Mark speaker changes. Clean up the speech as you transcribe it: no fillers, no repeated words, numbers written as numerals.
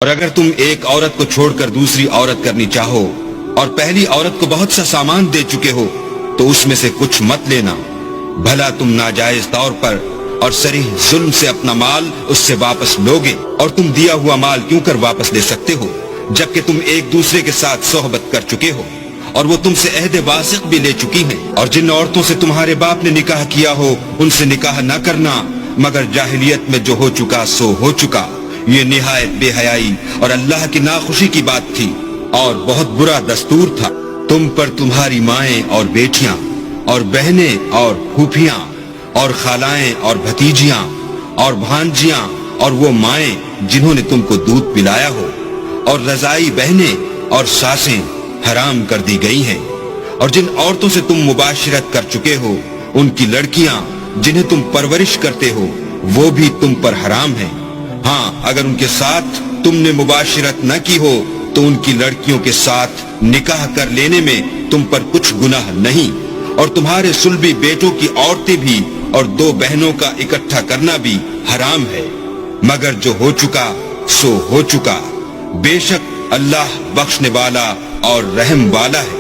Speaker 1: اور اگر تم ایک عورت کو چھوڑ کر دوسری عورت کرنی چاہو اور پہلی عورت کو بہت سا سامان دے چکے ہو تو اس میں سے کچھ مت لینا، بھلا تم ناجائز طور پر اور صریح ظلم سے اپنا مال اس سے واپس لوگے، اور تم دیا ہوا مال کیوں کر واپس لے سکتے ہو جبکہ تم ایک دوسرے کے ساتھ صحبت کر چکے ہو اور وہ تم سے عہد واثق بھی لے چکی ہیں۔ اور جن عورتوں سے تمہارے باپ نے نکاح کیا ہو ان سے نکاح نہ کرنا مگر جاہلیت میں جو ہو چکا سو ہو چکا، یہ نہایت بے حیائی اور اللہ کی ناخوشی کی بات تھی اور بہت برا دستور تھا۔ تم پر تمہاری مائیں اور بیٹیاں اور بہنیں اور پھوپھیاں اور خالائیں اور بھتیجیاں اور بھانجیاں اور وہ مائیں جنہوں نے تم کو دودھ پلایا ہو اور رضائی بہنیں اور ساسیں حرام کر دی گئی ہیں، اور جن عورتوں سے تم مباشرت کر چکے ہو ان کی لڑکیاں جنہیں تم پرورش کرتے ہو وہ بھی تم پر حرام ہیں۔ ہاں اگر ان کے ساتھ تم نے مباشرت نہ کی ہو تو ان کی لڑکیوں کے ساتھ نکاح کر لینے میں تم پر کچھ گناہ نہیں، اور تمہارے صلبی بیٹوں کی عورتیں بھی اور دو بہنوں کا اکٹھا کرنا بھی حرام ہے، مگر جو ہو چکا سو ہو چکا، بے شک اللہ بخشنے والا اور رحم والا ہے۔